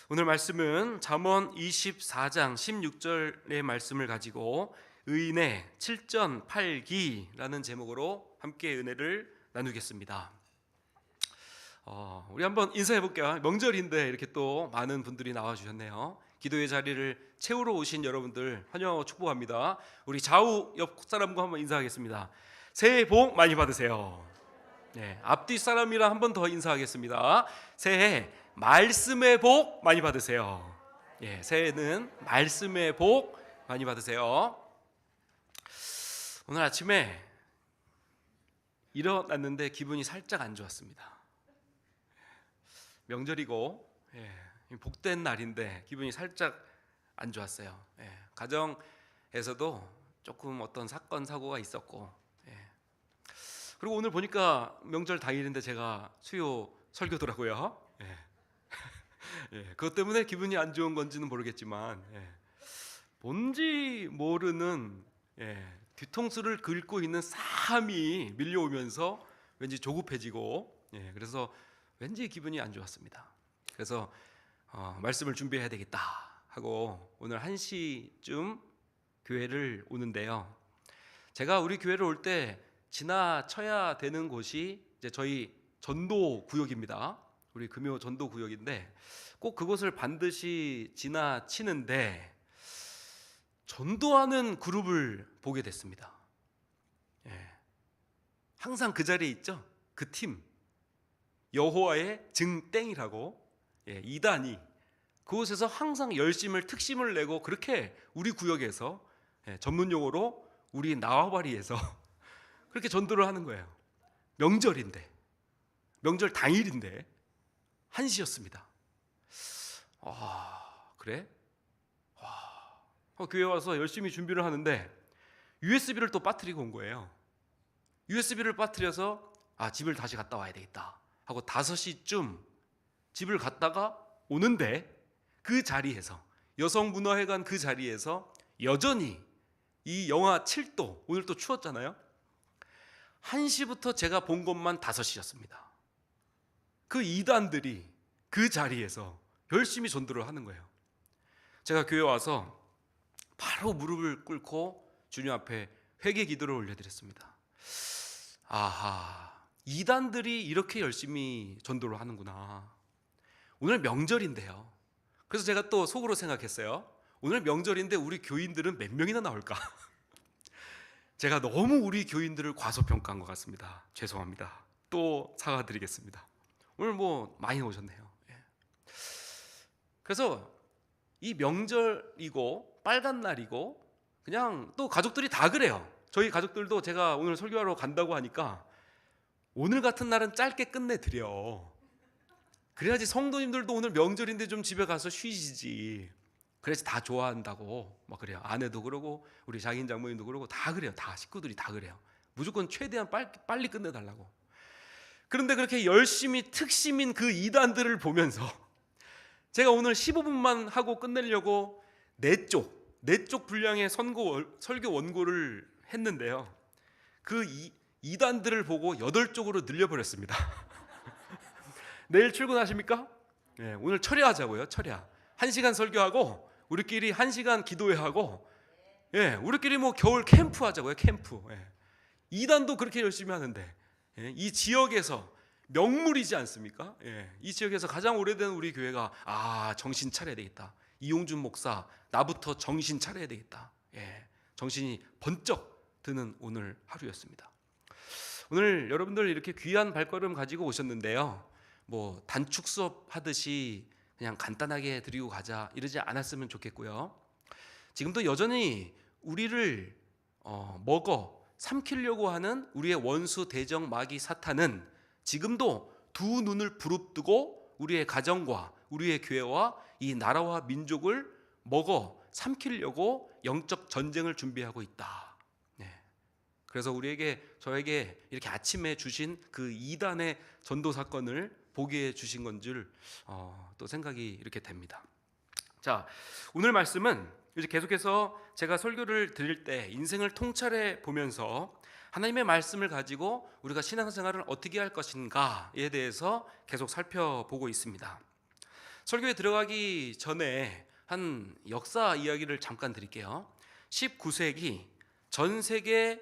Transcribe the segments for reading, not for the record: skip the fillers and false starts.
오늘 말씀은 잠언 24장 16절의 말씀을 가지고 의인의 7전 8기라는 제목으로 함께 은혜를 나누겠습니다. 우리 한번 인사해 볼게요. 명절인데 이렇게 또 많은 분들이 나와 주셨네요. 기도의 자리를 채우러 오신 여러분들 환영하고 축복합니다. 우리 좌우 옆 사람과 한번 인사하겠습니다. 새해 복 많이 받으세요. 네, 앞뒤 사람이랑 한 번 더 인사하겠습니다. 새해 말씀의 복 많이 받으세요. 예, 새해는 말씀의 복 많이 받으세요. 오늘 아침에 일어났는데 기분이 살짝 안 좋았습니다. 명절이고 복된 날인데 기분이 살짝 안 좋았어요. 가정에서도 조금 어떤 사건 사고가 있었고, 그리고 오늘 보니까 명절 당일인데 제가 수요 설교더라고요. 그것 때문에 기분이 안 좋은 건지는 모르겠지만, 뭔지 모르는 뒤통수를 긁고 있는 싸함이 밀려오면서 왠지 조급해지고, 그래서 왠지 기분이 안 좋았습니다. 그래서 말씀을 준비해야 되겠다 하고 오늘 1시쯤 교회를 오는데요. 제가 우리 교회를 올 때 지나쳐야 되는 곳이 이제 저희 전도 구역입니다. 우리 금요 전도 구역인데 꼭 그곳을 반드시 지나치는데 전도하는 그룹을 보게 됐습니다. 항상 그 자리에 있죠. 그 팀 여호와의 증땡이라고, 2단이 그곳에서 항상 열심을 특심을 내고 그렇게 우리 구역에서 전문 용어로 우리 나와바리에서 그렇게 전도를 하는 거예요. 명절인데, 명절 당일인데 1시였습니다. 그래? 교회 와서 열심히 준비를 하는데 USB를 또 빠뜨리고 온 거예요. USB를 빠뜨려서 집을 다시 갔다 와야 되겠다 하고 5시쯤 집을 갔다가 오는데 그 자리에서 여성문화회관 그 자리에서 여전히 이 영하 7도, 오늘 또 추웠잖아요. 1시부터 제가 본 것만 5시였습니다. 그 이단들이 그 자리에서 열심히 전도를 하는 거예요. 제가 교회 와서 바로 무릎을 꿇고 주님 앞에 회개 기도를 올려드렸습니다. 이단들이 이렇게 열심히 전도를 하는구나. 오늘 명절인데요. 그래서 제가 또 속으로 생각했어요. 오늘 명절인데 우리 교인들은 몇 명이나 나올까? 제가 너무 우리 교인들을 과소평가한 것 같습니다. 죄송합니다. 또 사과드리겠습니다. 오늘 많이 오셨네요. 그래서 이 명절이고 빨간 날이고 그냥 또 가족들이 다 그래요. 저희 가족들도 제가 오늘 설교하러 간다고 하니까 오늘 같은 날은 짧게 끝내드려. 그래야지 성도님들도 오늘 명절인데 좀 집에 가서 쉬시지. 그래서 다 좋아한다고 막 그래요. 아내도 그러고 우리 장인 장모님도 그러고 다 그래요. 다 식구들이 다 그래요. 무조건 최대한 빨리 끝내달라고. 그런데 그렇게 열심히 특심인 그 이단들을 보면서 제가 오늘 15분만 하고 끝내려고 4쪽 분량의 설교 원고를 했는데요. 그 이단들을 보고 8쪽으로 늘려버렸습니다. 내일 출근하십니까? 오늘 철야하자고요. 철야 1시간 설교하고 우리끼리 1시간 기도회하고, 우리끼리 겨울 캠프 하자고요. 캠프. 이단도 그렇게 열심히 하는데 이 지역에서 명물이지 않습니까? 이 지역에서 가장 오래된 우리 교회가 정신 차려야 되겠다. 이용준 목사 나부터 정신 차려야 되겠다. 정신이 번쩍 드는 오늘 하루였습니다. 오늘 여러분들 이렇게 귀한 발걸음 가지고 오셨는데요. 단축 수업 하듯이 그냥 간단하게 드리고 가자 이러지 않았으면 좋겠고요. 지금도 여전히 우리를 먹어 삼키려고 하는 우리의 원수 대적 마귀 사탄은 지금도 두 눈을 부릅뜨고 우리의 가정과 우리의 교회와 이 나라와 민족을 먹어 삼키려고 영적 전쟁을 준비하고 있다. 그래서 저에게 이렇게 아침에 주신 그 2단의 전도 사건을 보게 해주신 건 줄 또 생각이 이렇게 됩니다. 자, 오늘 말씀은 이제 계속해서 제가 설교를 드릴 때 인생을 통찰해 보면서 하나님의 말씀을 가지고 우리가 신앙생활을 어떻게 할 것인가에 대해서 계속 살펴보고 있습니다. 설교에 들어가기 전에 한 역사 이야기를 잠깐 드릴게요. 19세기 전 세계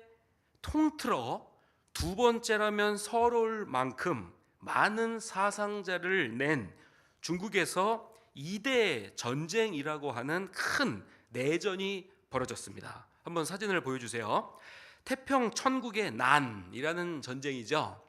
통틀어 두 번째라면 서러울 만큼 많은 사상자를 낸 중국에서 2대 전쟁이라고 하는 큰 내전이 벌어졌습니다. 한번 사진을 보여주세요. 태평 천국의 난이라는 전쟁이죠.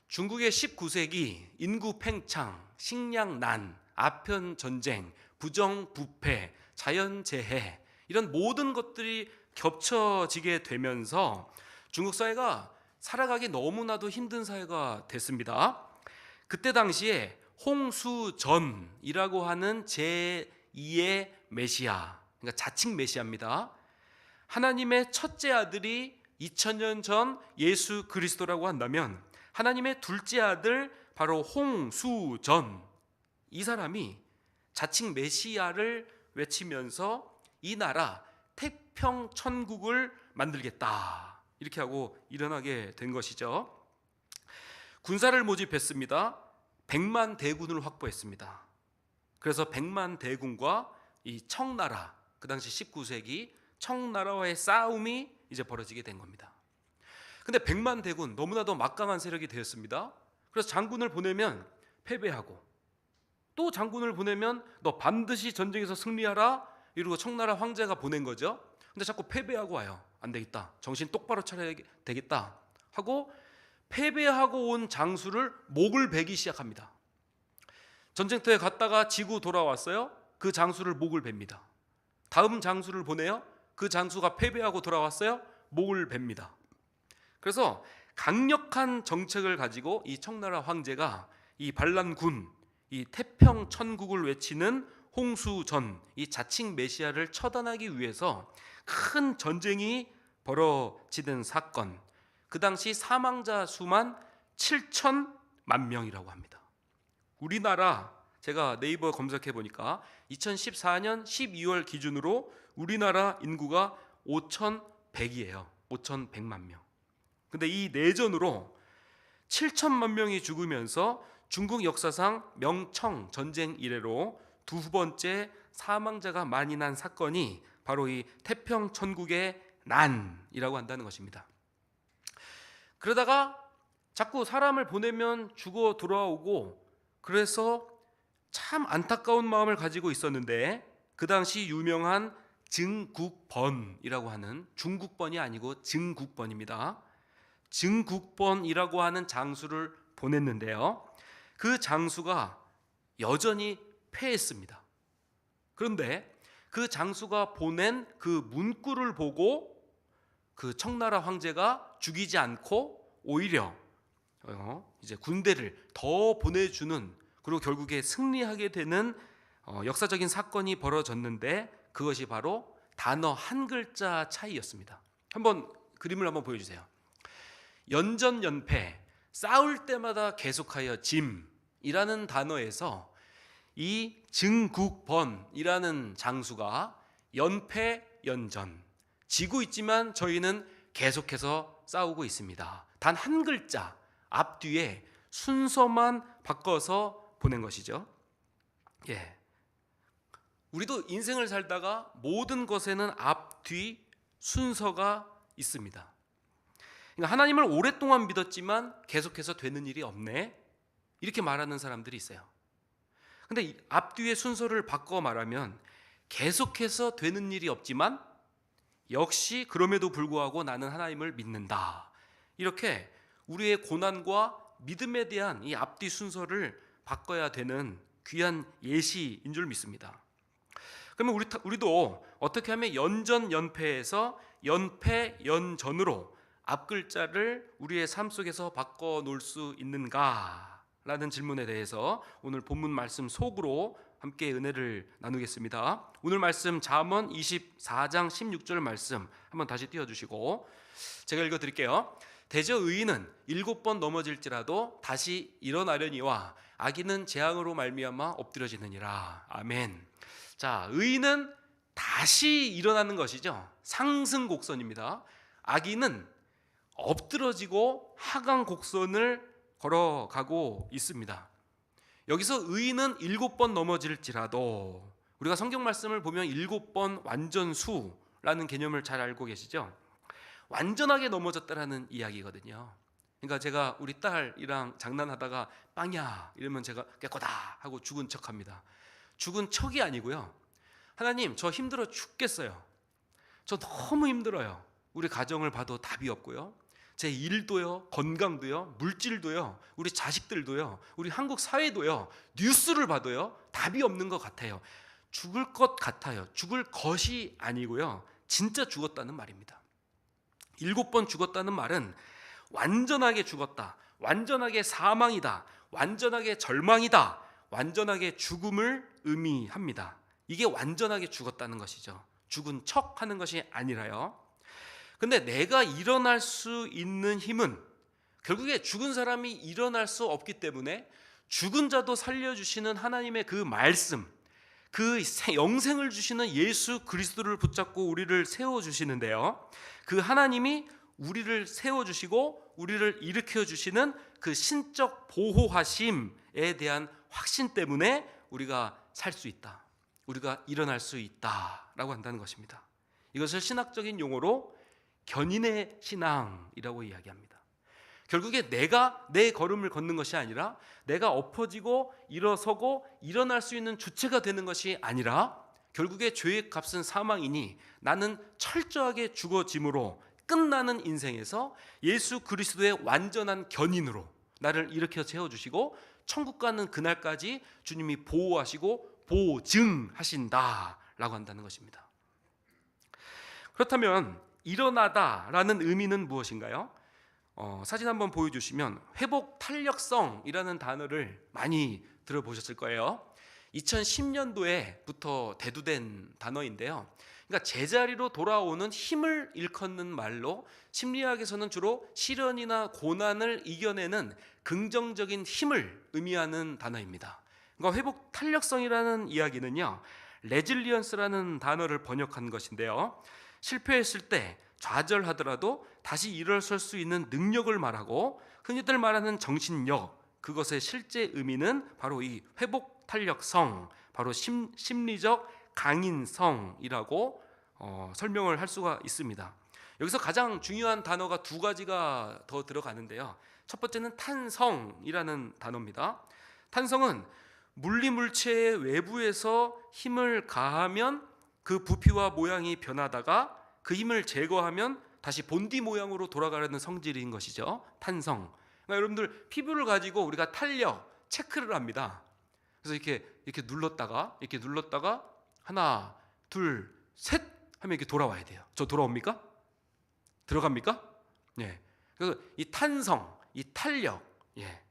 중국의 19세기 인구 팽창, 식량 난, 아편 전쟁, 부정 부패, 자연 재해, 이런 모든 것들이 겹쳐지게 되면서 중국 사회가 살아가기 너무나도 힘든 사회가 됐습니다. 그때 당시에 홍수전이라고 하는 제2의 메시아, 그러니까 자칭 메시아입니다. 하나님의 첫째 아들이 2000년 전 예수 그리스도라고 한다면 하나님의 둘째 아들 바로 홍수전, 이 사람이 자칭 메시아를 외치면서 이 나라 태평 천국을 만들겠다, 이렇게 하고 일어나게 된 것이죠. 군사를 모집했습니다. 100만 대군을 확보했습니다. 그래서 100만 대군과 이 청나라, 그 당시 19세기 청나라와의 싸움이 이제 벌어지게 된 겁니다. 근데 100만 대군, 너무나도 막강한 세력이 되었습니다. 그래서 장군을 보내면 패배하고, 또 장군을 보내면 너 반드시 전쟁에서 승리하라, 이러고 청나라 황제가 보낸 거죠. 근데 자꾸 패배하고 와요. 안 되겠다, 정신 똑바로 차려야 되겠다 하고 패배하고 온 장수를 목을 베기 시작합니다. 전쟁터에 갔다가 지고 돌아왔어요. 그 장수를 목을 뱁니다. 다음 장수를 보내요. 그 장수가 패배하고 돌아왔어요. 목을 뱁니다. 그래서 강력한 정책을 가지고 이 청나라 황제가 이 반란군, 이 태평 천국을 외치는 홍수전, 이 자칭 메시아를 처단하기 위해서 큰 전쟁이 벌어지는 사건, 그 당시 사망자 수만 7천만 명이라고 합니다. 우리나라, 제가 네이버 검색해 보니까 2014년 12월 기준으로 우리나라 인구가 5,100이에요. 5,100만 명. 근데 이 내전으로 7천만 명이 죽으면서 중국 역사상 명청 전쟁 이래로 두 번째 사망자가 많이 난 사건이 바로 이 태평 천국의 난이라고 한다는 것입니다. 그러다가 자꾸 사람을 보내면 죽어 돌아오고, 그래서 참 안타까운 마음을 가지고 있었는데 그 당시 유명한 증국번이라고 하는, 중국번이 아니고 증국번입니다. 증국번이라고 하는 장수를 보냈는데요. 그 장수가 여전히 패했습니다. 그런데 그 장수가 보낸 그 문구를 보고 그 청나라 황제가 죽이지 않고 오히려 이제 군대를 더 보내주는, 그리고 결국에 승리하게 되는 역사적인 사건이 벌어졌는데, 그것이 바로 단어 한 글자 차이였습니다. 한번 그림을 한번 보여주세요. 연전연패, 싸울 때마다 계속하여 짐이라는 단어에서 이 증국번이라는 장수가 연패연전, 지고 있지만 저희는 계속해서 싸우고 있습니다. 단 한 글자 앞뒤에 순서만 바꿔서 보낸 것이죠. 예. 우리도 인생을 살다가 모든 것에는 앞뒤 순서가 있습니다. 그러니까 하나님을 오랫동안 믿었지만 계속해서 되는 일이 없네, 이렇게 말하는 사람들이 있어요. 근데 앞뒤의 순서를 바꿔 말하면 계속해서 되는 일이 없지만 역시 그럼에도 불구하고 나는 하나님을 믿는다, 이렇게 우리의 고난과 믿음에 대한 이 앞뒤 순서를 바꿔야 되는 귀한 예시인 줄 믿습니다. 그러면 우리도 어떻게 하면 연전연패에서 연패연전으로 앞글자를 우리의 삶 속에서 바꿔놓을 수 있는가? 라는 질문에 대해서 오늘 본문 말씀 속으로 함께 은혜를 나누겠습니다. 오늘 말씀 잠언 24장 16절 말씀 한번 다시 띄워주시고 제가 읽어드릴게요. 대저 의인은 7번 넘어질지라도 다시 일어나려니와 악인은 재앙으로 말미암아 엎드려지느니라. 아멘. 자, 의인은 다시 일어나는 것이죠. 상승 곡선입니다. 악인은 엎드러지고 하강 곡선을 걸어가고 있습니다. 여기서 의인은 7번 넘어질지라도, 우리가 성경 말씀을 보면 7번 완전수라는 개념을 잘 알고 계시죠? 완전하게 넘어졌다라는 이야기거든요. 그러니까 제가 우리 딸이랑 장난하다가 빵야 이러면 제가 깨꼬다 하고 죽은 척합니다. 죽은 척이 아니고요, 하나님 저 힘들어 죽겠어요. 저 너무 힘들어요. 우리 가정을 봐도 답이 없고요, 제 일도요, 건강도요, 물질도요, 우리 자식들도요, 우리 한국 사회도요, 뉴스를 봐도요 답이 없는 것 같아요. 죽을 것 같아요. 죽을 것이 아니고요, 진짜 죽었다는 말입니다. 7번 죽었다는 말은 완전하게 죽었다, 완전하게 사망이다, 완전하게 절망이다, 완전하게 죽음을 의미합니다. 이게 완전하게 죽었다는 것이죠. 죽은 척 하는 것이 아니라요. 근데 내가 일어날 수 있는 힘은 결국에 죽은 사람이 일어날 수 없기 때문에 죽은 자도 살려주시는 하나님의 그 말씀, 그 영생을 주시는 예수 그리스도를 붙잡고 우리를 세워주시는데요, 그 하나님이 우리를 세워주시고 우리를 일으켜주시는 그 신적 보호하심에 대한 확신 때문에 우리가 살 수 있다, 우리가 일어날 수 있다라고 한다는 것입니다. 이것을 신학적인 용어로 견인의 신앙이라고 이야기합니다. 결국에 내가 내 걸음을 걷는 것이 아니라, 내가 엎어지고 일어서고 일어날 수 있는 주체가 되는 것이 아니라, 결국에 죄의 값은 사망이니 나는 철저하게 죽어짐으로 끝나는 인생에서 예수 그리스도의 완전한 견인으로 나를 일으켜 세워주시고 천국 가는 그날까지 주님이 보호하시고 보증하신다라고 한다는 것입니다. 그렇다면 일어나다라는 의미는 무엇인가요? 사진 한번 보여주시면 회복 탄력성이라는 단어를 많이 들어보셨을 거예요. 2010년도에부터 대두된 단어인데요, 그러니까 제자리로 돌아오는 힘을 일컫는 말로, 심리학에서는 주로 시련이나 고난을 이겨내는 긍정적인 힘을 의미하는 단어입니다. 그러니까 회복 탄력성이라는 이야기는요, 레질리언스라는 단어를 번역한 것인데요, 실패했을 때 좌절하더라도 다시 일어설 수 있는 능력을 말하고, 흔히들 말하는 정신력, 그것의 실제 의미는 바로 이 회복 탄력성, 바로 심리적 강인성이라고 설명을 할 수가 있습니다. 여기서 가장 중요한 단어가 두 가지가 더 들어가는데요, 첫 번째는 탄성이라는 단어입니다. 탄성은 물리물체의 외부에서 힘을 가하면 그 부피와 모양이 변하다가 그 힘을 제거하면 다시 본디 모양으로 돌아가려는 성질인 것이죠. 탄성. 그러니까 여러분들 피부를 가지고 우리가 탄력 체크를 합니다. 그래서 이렇게 눌렀다가 하나, 둘, 셋 하면 이렇게 돌아와야 돼요. 저 돌아옵니까? 들어갑니까? 예. 그래서 이 탄성, 이 탄력, 예.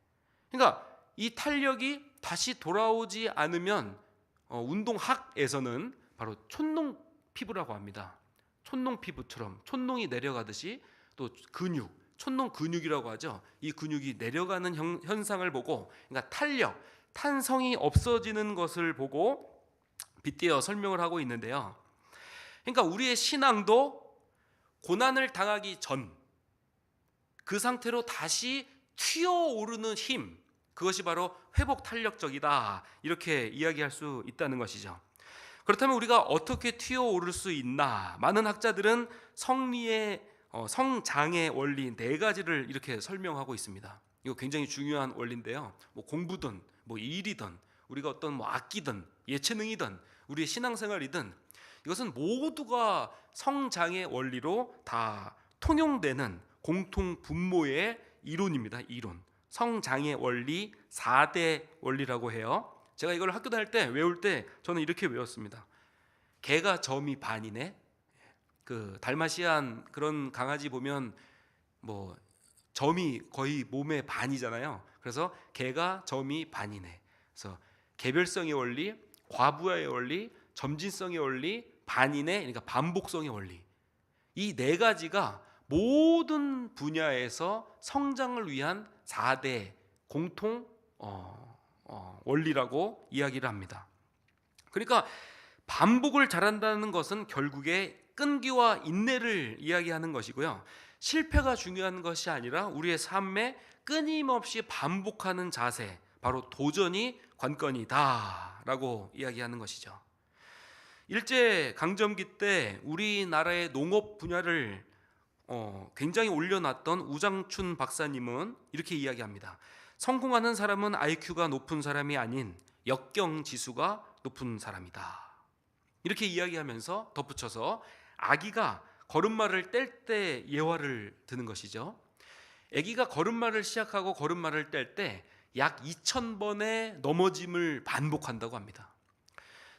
그러니까 이 탄력이 다시 돌아오지 않으면 운동학에서는 바로 촌농 피부라고 합니다. 촌농 피부처럼 촌농이 내려가듯이 또 근육, 촌농 근육이라고 하죠. 이 근육이 내려가는 현상을 보고, 그러니까 탄력, 탄성이 없어지는 것을 보고 빗대어 설명을 하고 있는데요, 그러니까 우리의 신앙도 고난을 당하기 전 그 상태로 다시 튀어오르는 힘, 그것이 바로 회복 탄력적이다, 이렇게 이야기할 수 있다는 것이죠. 그렇다면 우리가 어떻게 튀어오를 수 있나? 많은 학자들은 성장의 원리 4가지를 이렇게 설명하고 있습니다. 이거 굉장히 중요한 원리인데요, 뭐 공부든 뭐 일이든 우리가 어떤 뭐 악기든 예체능이든 우리의 신앙생활이든, 이것은 모두가 성장의 원리로 다 통용되는 공통 분모의 이론입니다. 이론. 성장의 원리 4대 원리라고 해요. 제가 이걸 학교 다닐 때 외울 때 저는 이렇게 외웠습니다. 개가 점이 반이네. 그 달마시안 그런 강아지 보면 뭐 점이 거의 몸의 반이잖아요. 그래서 개가 점이 반이네. 그래서 개별성의 원리, 과부하의 원리, 점진성의 원리, 반인의, 그러니까 반복성의 원리, 이 4가지가 모든 분야에서 성장을 위한 4대 공통 원리라고 이야기를 합니다. 그러니까 반복을 잘한다는 것은 결국에 끈기와 인내를 이야기하는 것이고요, 실패가 중요한 것이 아니라 우리의 삶에 끊임없이 반복하는 자세, 바로 도전이 관건이다라고 이야기하는 것이죠. 일제 강점기 때 우리나라의 농업 분야를 굉장히 올려놨던 우장춘 박사님은 이렇게 이야기합니다. 성공하는 사람은 IQ가 높은 사람이 아닌 역경 지수가 높은 사람이다. 이렇게 이야기하면서 덧붙여서 아기가 걸음마를 뗄 때 예화를 드는 것이죠. 아기가 걸음마를 시작하고 걸음마를 뗄 때 약 2000번의 넘어짐을 반복한다고 합니다.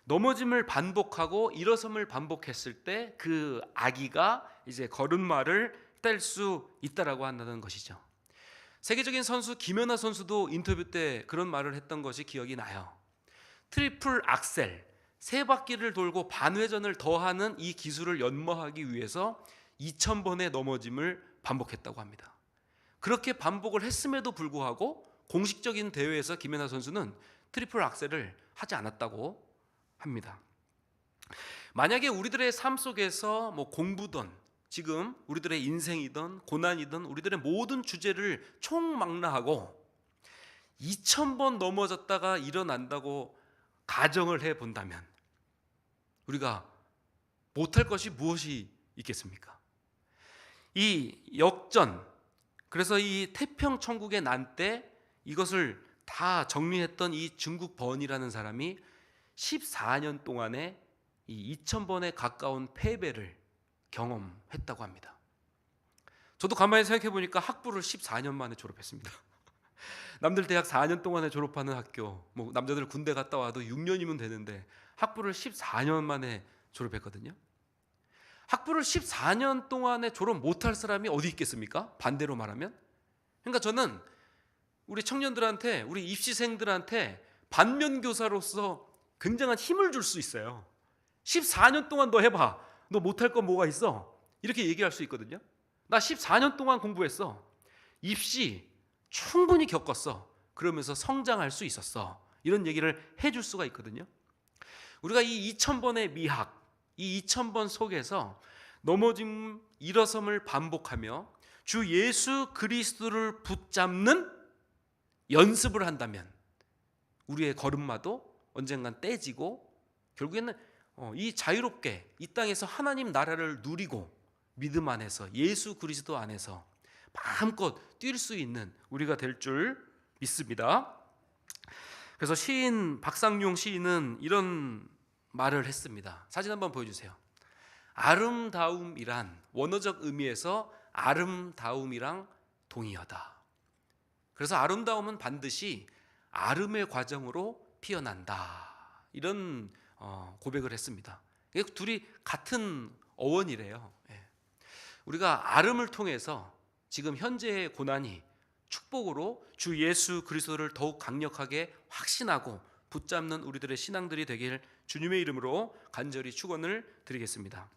넘어짐을 반복하고 일어섬을 반복했을 때 그 아기가 이제 걸음마를 뗄 수 있다라고 한다는 것이죠. 세계적인 선수 김연아 선수도 인터뷰 때 그런 말을 했던 것이 기억이 나요. 트리플 악셀, 세 바퀴를 돌고 반회전을 더하는 이 기술을 연마하기 위해서 2000번의 넘어짐을 반복했다고 합니다. 그렇게 반복을 했음에도 불구하고 공식적인 대회에서 김연아 선수는 트리플 악셀을 하지 않았다고 합니다. 만약에 우리들의 삶 속에서 공부든 지금 우리들의 인생이든 고난이든 우리들의 모든 주제를 총망라하고 2000번 넘어졌다가 일어난다고 가정을 해본다면 우리가 못할 것이 무엇이 있겠습니까? 이 역전, 그래서 이 태평천국의 난 때 이것을 다 정리했던 이 중국 번이라는 사람이 14년 동안에 이 2000번에 가까운 패배를 경험했다고 합니다. 저도 가만히 생각해 보니까 학부를 14년 만에 졸업했습니다. 남들 대학 4년 동안에 졸업하는 학교, 남자들 군대 갔다 와도 6년이면 되는데 학부를 14년 만에 졸업했거든요. 학부를 14년 동안에 졸업 못할 사람이 어디 있겠습니까? 반대로 말하면. 그러니까 저는 우리 청년들한테, 우리 입시생들한테 반면교사로서 굉장한 힘을 줄 수 있어요. 14년 동안 너 해봐. 너 못할 건 뭐가 있어? 이렇게 얘기할 수 있거든요. 나 14년 동안 공부했어. 입시 충분히 겪었어. 그러면서 성장할 수 있었어. 이런 얘기를 해줄 수가 있거든요. 우리가 이 2000번의 미학, 이 2000번 속에서 넘어짐, 일어섬을 반복하며 주 예수 그리스도를 붙잡는 연습을 한다면 우리의 걸음마도 언젠간 떼지고 결국에는 이 자유롭게 이 땅에서 하나님 나라를 누리고 믿음 안에서 예수 그리스도 안에서 마음껏 뛸 수 있는 우리가 될 줄 믿습니다. 그래서 시인 박상용 시인은 이런 말을 했습니다. 사진 한번 보여주세요. 아름다움이란 원어적 의미에서 아름다움이랑 동의하다. 그래서 아름다움은 반드시 아름의 과정으로 피어난다. 이런 고백을 했습니다. 둘이 같은 어원이래요. 우리가 아름을 통해서 지금 현재의 고난이 축복으로 주 예수 그리스도를 더욱 강력하게 확신하고 붙잡는 우리들의 신앙들이 되길 주님의 이름으로 간절히 축원을 드리겠습니다.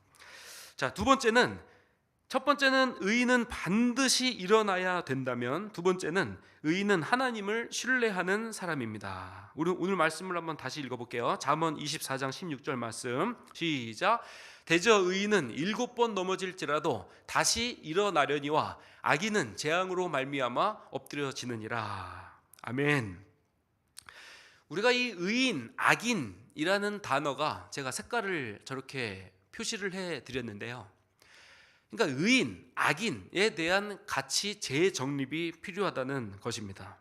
자, 첫 번째는 의인은 반드시 일어나야 된다면, 두 번째는 의인은 하나님을 신뢰하는 사람입니다. 우리 오늘 말씀을 한번 다시 읽어볼게요. 잠언 24장 16절 말씀 시작. 대저 의인은 7번 넘어질지라도 다시 일어나려니와 악인은 재앙으로 말미암아 엎드려지느니라. 아멘. 우리가 이 의인, 악인이라는 단어가 제가 색깔을 저렇게 표시를 해드렸는데요. 그러니까 의인, 악인에 대한 가치 재정립이 필요하다는 것입니다.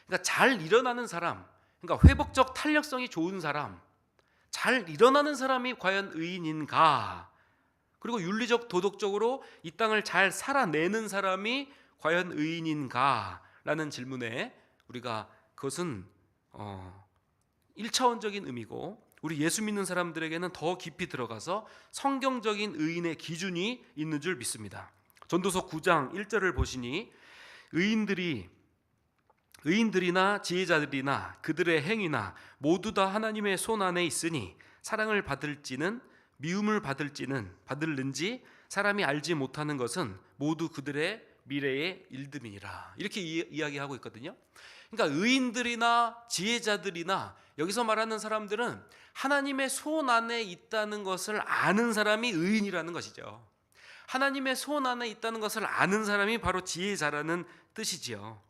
그러니까 잘 일어나는 사람, 그러니까 회복적 탄력성이 좋은 사람, 잘 일어나는 사람이 과연 의인인가? 그리고 윤리적, 도덕적으로 이 땅을 잘 살아내는 사람이 과연 의인인가? 라는 질문에 우리가 그것은 1차원적인 의미고, 우리 예수 믿는 사람들에게는 더 깊이 들어가서 성경적인 의인의 기준이 있는 줄 믿습니다. 전도서 9장 1절을 보시니 의인들이나 지혜자들이나 그들의 행위나 모두 다 하나님의 손 안에 있으니 사랑을 받을지는 미움을 받을는지 사람이 알지 못하는 것은 모두 그들의 미래의 일됨이니라. 이렇게 이야기하고 있거든요. 그러니까 의인들이나 지혜자들이나 여기서 말하는 사람들은 하나님의 손 안에 있다는 것을 아는 사람이 의인이라는 것이죠. 하나님의 손 안에 있다는 것을 아는 사람이 바로 지혜자라는 뜻이지요.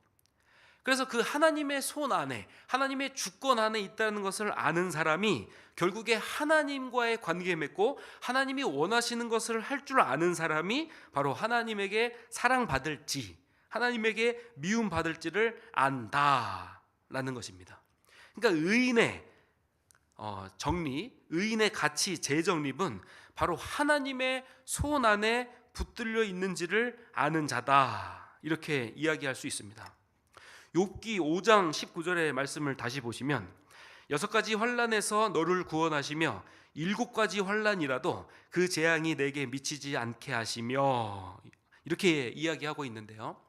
그래서 그 하나님의 손 안에, 하나님의 주권 안에 있다는 것을 아는 사람이 결국에 하나님과의 관계 맺고 하나님이 원하시는 것을 할 줄 아는 사람이 바로 하나님에게 사랑받을지, 하나님에게 미움받을지를 안다라는 것입니다. 그러니까 의인의 정리, 의인의 가치 재정립은 바로 하나님의 손 안에 붙들려 있는지를 아는 자다, 이렇게 이야기할 수 있습니다. 욥기 5장 19절의 말씀을 다시 보시면 6가지 환난에서 너를 구원하시며 7가지 환난이라도 그 재앙이 내게 미치지 않게 하시며, 이렇게 이야기하고 있는데요.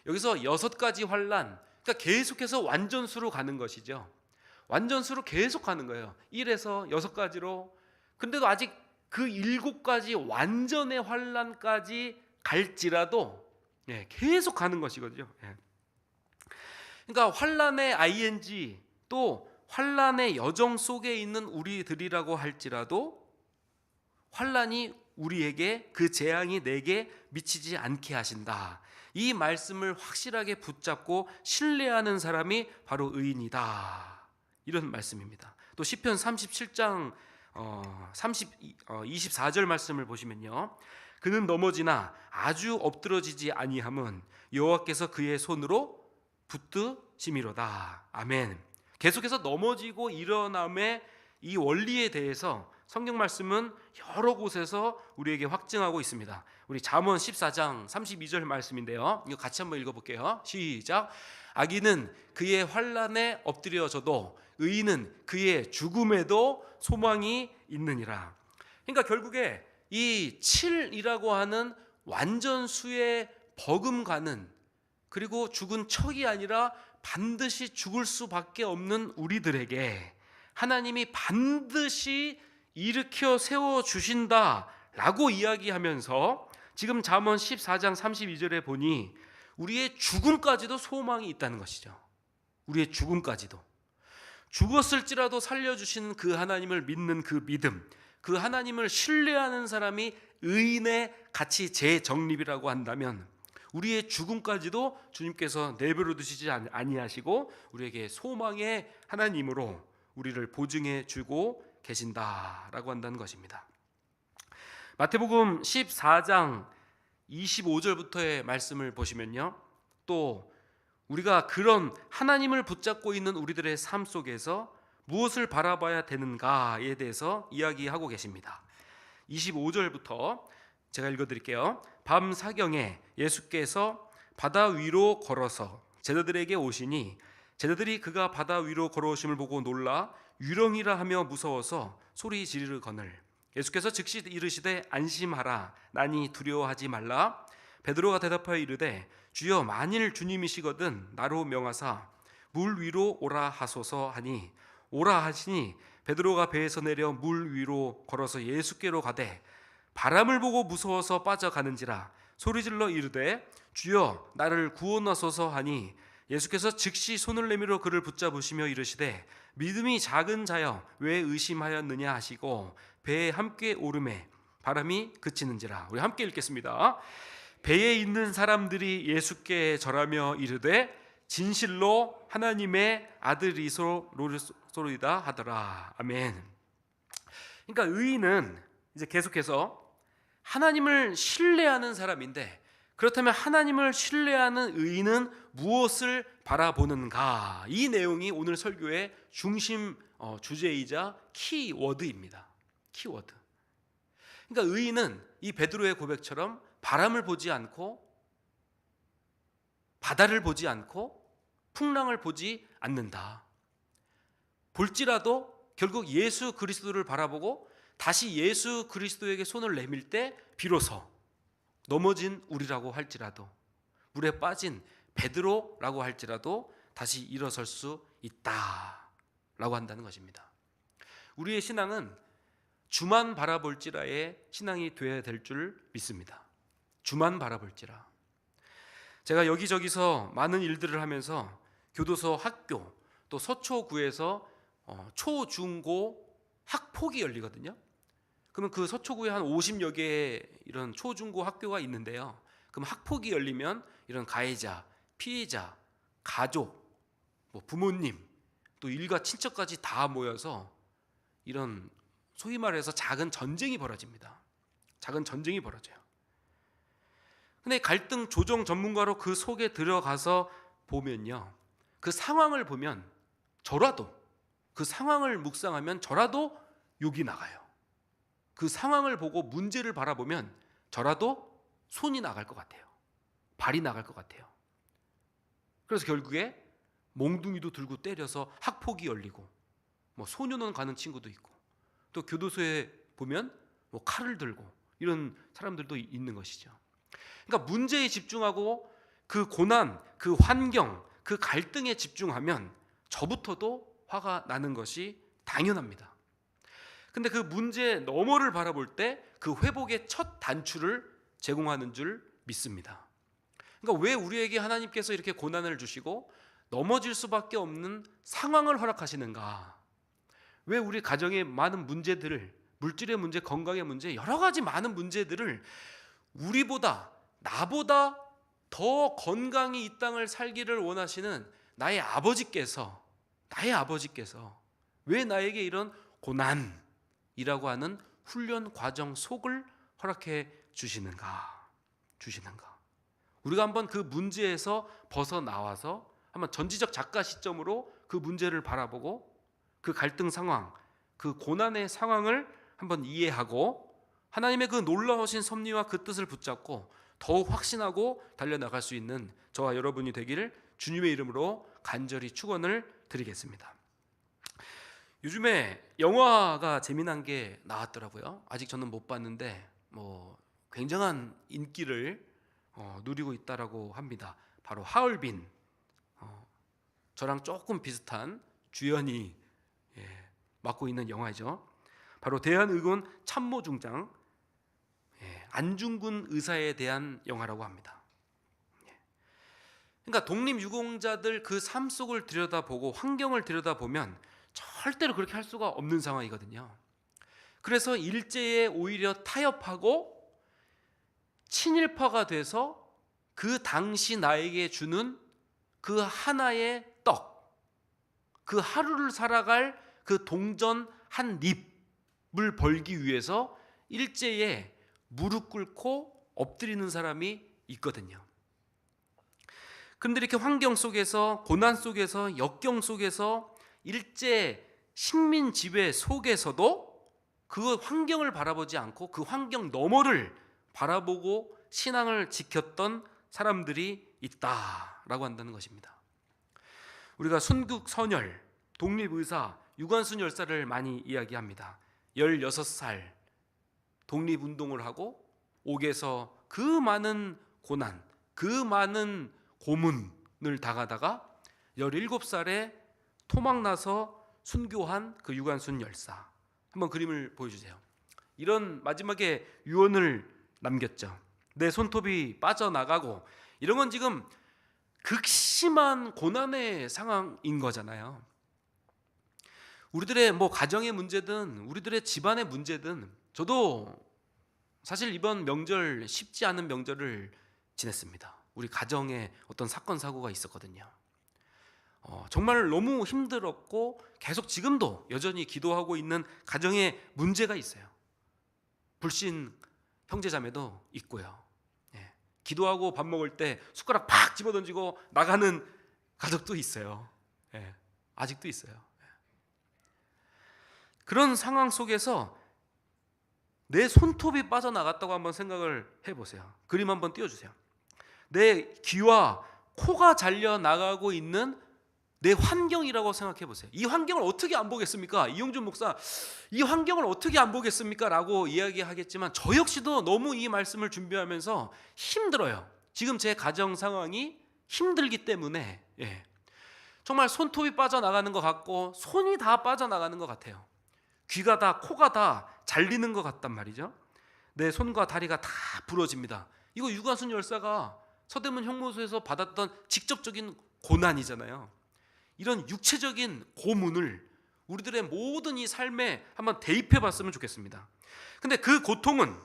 여기서 6가지 환난, 그러니까 계속해서 완전수로 가는 것이죠. 완전수로 계속 가는 거예요. 1에서 6가지로. 근데도 아직 그 7가지 완전의 환난까지 갈지라도 계속 가는 것이거든요. 그러니까 환난의 ing, 또 환난의 여정 속에 있는 우리들이라고 할지라도 환난이 우리에게, 그 재앙이 내게 미치지 않게 하신다, 이 말씀을 확실하게 붙잡고 신뢰하는 사람이 바로 의인이다, 이런 말씀입니다. 또 시편 37장 24절 말씀을 보시면요, 그는 넘어지나 아주 엎드러지지 아니함은 여호와께서 그의 손으로 붙드심이로다. 아멘. 계속해서 넘어지고 일어남의 이 원리에 대해서 성경 말씀은 여러 곳에서 우리에게 확증하고 있습니다. 우리 잠언 14장 32절 말씀인데요, 이거 같이 한번 읽어볼게요. 시작. 악인은 그의 환난에 엎드려져도 의인은 그의 죽음에도 소망이 있느니라. 그러니까 결국에 이 7이라고 하는 완전수에 버금가는, 그리고 죽은 척이 아니라 반드시 죽을 수밖에 없는 우리들에게 하나님이 반드시 일으켜 세워주신다라고 이야기하면서 지금 잠언 14장 32절에 보니 우리의 죽음까지도 소망이 있다는 것이죠. 우리의 죽음까지도. 죽었을지라도 살려주시는 그 하나님을 믿는 그 믿음, 그 하나님을 신뢰하는 사람이 의인의 가치 재정립이라고 한다면 우리의 죽음까지도 주님께서 내버려 두시지 아니하시고 우리에게 소망의 하나님으로 우리를 보증해 주고 계신다라고 한다는 것입니다. 마태복음 14장 25절부터의 말씀을 보시면요, 또 우리가 그런 하나님을 붙잡고 있는 우리들의 삶 속에서 무엇을 바라봐야 되는가에 대해서 이야기하고 계십니다. 25절부터 제가 읽어드릴게요. 밤 사경에 예수께서 바다 위로 걸어서 제자들에게 오시니 제자들이 그가 바다 위로 걸어오심을 보고 놀라 유령이라 하며 무서워서 소리 지르거늘 예수께서 즉시 이르시되 안심하라 나니 두려워하지 말라. 베드로가 대답하여 이르되 주여 만일 주님이시거든 나로 명하사 물 위로 오라 하소서 하니 오라 하시니 베드로가 배에서 내려 물 위로 걸어서 예수께로 가되 바람을 보고 무서워서 빠져가는지라 소리질러 이르되 주여 나를 구원하소서 하니 예수께서 즉시 손을 내밀어 그를 붙잡으시며 이르시되 믿음이 작은 자여 왜 의심하였느냐 하시고 배에 함께 오르매 바람이 그치는지라. 우리 함께 읽겠습니다. 배에 있는 사람들이 예수께 절하며 이르되 진실로 하나님의 아들이소로다 하더라. 아멘. 그러니까 의인은 이제 계속해서 하나님을 신뢰하는 사람인데, 그렇다면 하나님을 신뢰하는 의인은 무엇을 바라보는가? 이 내용이 오늘 설교의 중심 주제이자 키워드입니다. 키워드. 그러니까 의인은 이 베드로의 고백처럼 바람을 보지 않고 바다를 보지 않고 풍랑을 보지 않는다. 볼지라도 결국 예수 그리스도를 바라보고 다시 예수 그리스도에게 손을 내밀 때 비로소 넘어진 우리라고 할지라도 물에 빠진 베드로라고 할지라도 다시 일어설 수 있다라고 한다는 것입니다. 우리의 신앙은 주만 바라볼지라의 신앙이 되어야 될 줄 믿습니다. 주만 바라볼지라. 제가 여기저기서 많은 일들을 하면서 교도소, 학교, 또 서초구에서 초, 중, 고 학폭이 열리거든요. 그러면 그 서초구에 한 50여 개의 이런 초, 중, 고 학교가 있는데요. 그럼 학폭이 열리면 이런 가해자, 피해자, 가족, 뭐 부모님, 또 일가 친척까지 다 모여서 이런 소위 말해서 작은 전쟁이 벌어집니다. 작은 전쟁이 벌어져요. 근데 갈등 조정 전문가로 그 속에 들어가서 보면요, 그 상황을 보면 저라도, 그 상황을 묵상하면 저라도 욕이 나가요. 그 상황을 보고 문제를 바라보면 저라도 손이 나갈 것 같아요. 발이 나갈 것 같아요. 그래서 결국에 몽둥이도 들고 때려서 학폭이 열리고, 뭐 소년원 가는 친구도 있고, 또 교도소에 보면 뭐 칼을 들고 이런 사람들도 있는 것이죠. 그러니까 문제에 집중하고 그 고난, 그 환경, 그 갈등에 집중하면 저부터도 화가 나는 것이 당연합니다. 근데 그 문제의 너머를 바라볼 때 그 회복의 첫 단추를 제공하는 줄 믿습니다. 그러니까 왜 우리에게 하나님께서 이렇게 고난을 주시고 넘어질 수밖에 없는 상황을 허락하시는가? 왜 우리 가정의 많은 문제들을, 물질의 문제, 건강의 문제, 여러 가지 많은 문제들을 우리보다, 나보다 더 건강히 이 땅을 살기를 원하시는 나의 아버지께서 왜 나에게 이런 고난이라고 하는 훈련 과정 속을 허락해 주시는가? 우리가 한번 그 문제에서 벗어나와서 한번 전지적 작가 시점으로 그 문제를 바라보고 그 갈등 상황, 그 고난의 상황을 한번 이해하고 하나님의 그 놀라우신 섭리와 그 뜻을 붙잡고 더욱 확신하고 달려나갈 수 있는 저와 여러분이 되기를 주님의 이름으로 간절히 축원을 드리겠습니다. 요즘에 영화가 재미난 게 나왔더라고요. 아직 저는 못 봤는데 뭐 굉장한 인기를 누리고 있다라고 합니다. 바로 하얼빈, 저랑 조금 비슷한 주연이 맡고 있는 영화죠. 바로 대한의군 참모중장 안중근 의사에 대한 영화라고 합니다. 그러니까 독립유공자들 그 삶 속을 들여다보고 환경을 들여다보면 절대로 그렇게 할 수가 없는 상황이거든요. 그래서 일제에 오히려 타협하고 친일파가 돼서 그 당시 나에게 주는 그 하나의 떡, 그 하루를 살아갈 그 동전 한 입을 벌기 위해서 일제에 무릎 꿇고 엎드리는 사람이 있거든요. 그런데 이렇게 환경 속에서, 고난 속에서, 역경 속에서, 일제 식민 지배 속에서도 그 환경을 바라보지 않고 그 환경 너머를 바라보고 신앙을 지켰던 사람들이 있다라고 한다는 것입니다. 우리가 순국선열, 독립의사 유관순 열사를 많이 이야기합니다. 16살 독립운동을 하고 옥에서 그 많은 고난, 그 많은 고문을 당하다가 17살에 토막나서 순교한 그 유관순 열사, 한번 그림을 보여주세요. 이런 마지막에 유언을 남겼죠. 내 손톱이 빠져나가고, 이런 건 지금 극심한 고난의 상황인 거잖아요. 우리들의 뭐 가정의 문제든 우리들의 집안의 문제든, 저도 사실 이번 명절 쉽지 않은 명절을 지냈습니다. 우리 가정에 어떤 사건 사고가 있었거든요. 정말 너무 힘들었고 계속 지금도 여전히 기도하고 있는 가정에 문제가 있어요. 불신 형제자매도 있고요. 기도하고 밥 먹을 때 숟가락 팍 집어던지고 나가는 가족도 있어요. 아직도 있어요. 그런 상황 속에서 내 손톱이 빠져나갔다고 한번 생각을 해보세요. 그림 한번 띄워주세요. 내 귀와 코가 잘려나가고 있는 내 환경이라고 생각해 보세요. 이 환경을 어떻게 안 보겠습니까? 이용준 목사, 이 환경을 어떻게 안 보겠습니까? 라고 이야기하겠지만 저 역시도 너무 이 말씀을 준비하면서 힘들어요. 지금 제 가정 상황이 힘들기 때문에 정말 손톱이 빠져나가는 것 같고 손이 다 빠져나가는 것 같아요. 귀가 다, 코가 다 잘리는 것 같단 말이죠. 내 손과 다리가 다 부러집니다. 이거 유관순 열사가 서대문 형무소에서 받았던 직접적인 고난이잖아요. 이런 육체적인 고문을 우리들의 모든 이 삶에 한번 대입해 봤으면 좋겠습니다. 근데 그 고통은,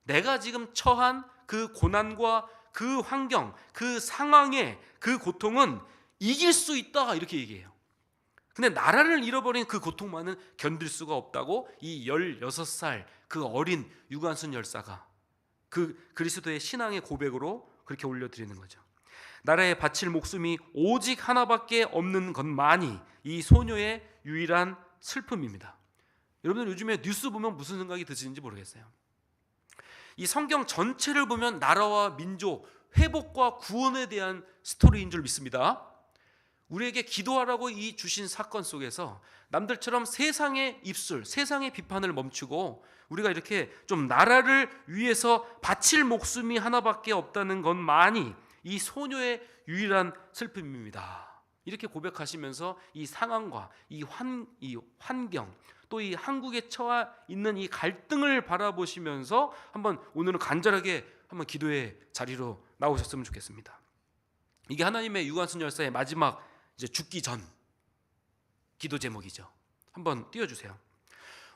내가 지금 처한 그 고난과 그 환경, 그 상황의 그 고통은 이길 수 있다 이렇게 얘기해요. 근데 나라를 잃어버린 그 고통만은 견딜 수가 없다고 이 16살 그 어린 유관순 열사가 그 그리스도의 신앙의 고백으로 그렇게 올려드리는 거죠. 나라에 바칠 목숨이 오직 하나밖에 없는 것만이 이 소녀의 유일한 슬픔입니다. 여러분들 요즘에 뉴스 보면 무슨 생각이 드시는지 모르겠어요. 이 성경 전체를 보면 나라와 민족 회복과 구원에 대한 스토리인 줄 믿습니다. 우리에게 기도하라고 이 주신 사건 속에서 남들처럼 세상의 입술, 세상의 비판을 멈추고 우리가 이렇게 좀 나라를 위해서 바칠 목숨이 하나밖에 없다는 것만이 이 소녀의 유일한 슬픔입니다. 이렇게 고백하시면서 이 상황과 이 환경 또 이 한국에 처해 있는 이 갈등을 바라보시면서 한번 오늘은 간절하게 한번 기도의 자리로 나오셨으면 좋겠습니다. 이게 하나님의 유관순 열사의 마지막 이제 죽기 전 기도 제목이죠. 한번 띄워주세요.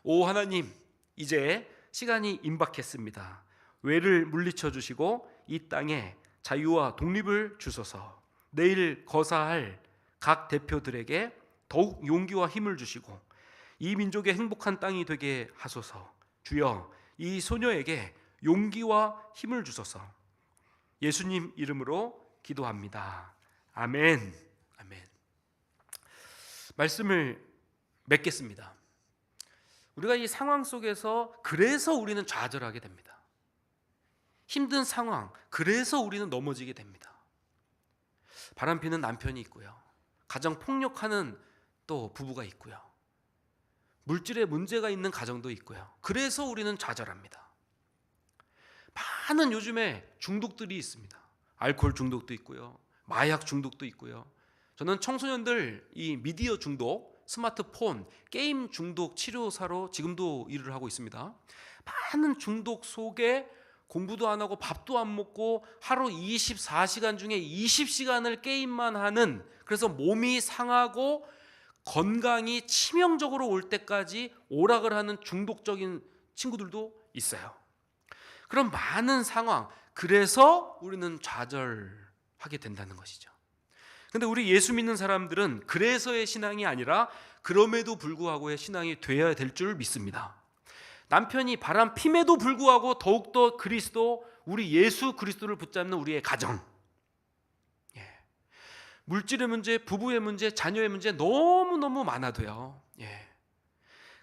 오 하나님, 이제 시간이 임박했습니다. 외를 물리쳐 주시고 이 땅에 자유와 독립을 주소서. 내일 거사할 각 대표들에게 더욱 용기와 힘을 주시고 이 민족의 행복한 땅이 되게 하소서. 주여, 이 소녀에게 용기와 힘을 주소서. 예수님 이름으로 기도합니다. 아멘. 아멘. 말씀을 맺겠습니다. 우리가 이 상황 속에서 그래서 우리는 좌절하게 됩니다. 힘든 상황, 그래서 우리는 넘어지게 됩니다. 바람피는 남편이 있고요. 가정 폭력하는 또 부부가 있고요. 물질에 문제가 있는 가정도 있고요. 그래서 우리는 좌절합니다. 많은 요즘에 중독들이 있습니다. 알코올 중독도 있고요. 마약 중독도 있고요. 저는 청소년들 이 미디어 중독, 스마트폰, 게임 중독 치료사로 지금도 일을 하고 있습니다. 많은 중독 속에 공부도 안 하고 밥도 안 먹고 하루 24시간 중에 20시간을 게임만 하는, 그래서 몸이 상하고 건강이 치명적으로 올 때까지 오락을 하는 중독적인 친구들도 있어요. 그런 많은 상황, 그래서 우리는 좌절하게 된다는 것이죠. 근데 우리 예수 믿는 사람들은 그래서의 신앙이 아니라 그럼에도 불구하고의 신앙이 되어야 될 줄 믿습니다. 남편이 바람 핌에도 불구하고 더욱더 그리스도, 우리 예수 그리스도를 붙잡는 우리의 가정, 물질의 문제, 부부의 문제, 자녀의 문제 너무너무 많아도요.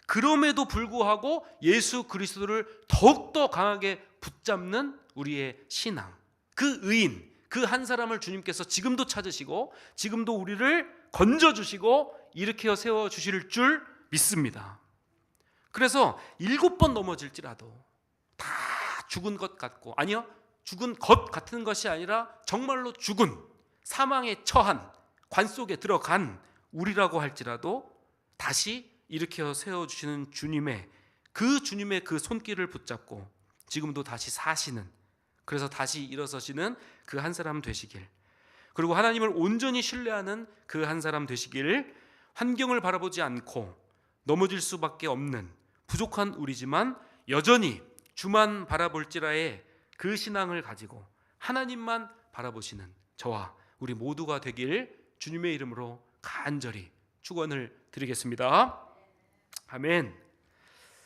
그럼에도 불구하고 예수 그리스도를 더욱더 강하게 붙잡는 우리의 신앙, 그 의인, 그 한 사람을 주님께서 지금도 찾으시고 지금도 우리를 건져주시고 일으켜 세워주실 줄 믿습니다. 그래서 7번 넘어질지라도 다 죽은 것 같고, 아니요, 죽은 것 같은 것이 아니라 정말로 죽은, 사망에 처한, 관 속에 들어간 우리라고 할지라도 다시 일으켜 세워주시는 주님의 그 손길을 붙잡고 지금도 다시 사시는, 그래서 다시 일어서시는 그 한 사람 되시길, 그리고 하나님을 온전히 신뢰하는 그 한 사람 되시길, 환경을 바라보지 않고 넘어질 수밖에 없는 부족한 우리지만 여전히 주만 바라볼지라의 그 신앙을 가지고 하나님만 바라보시는 저와 우리 모두가 되길 주님의 이름으로 간절히 축원을 드리겠습니다. 아멘.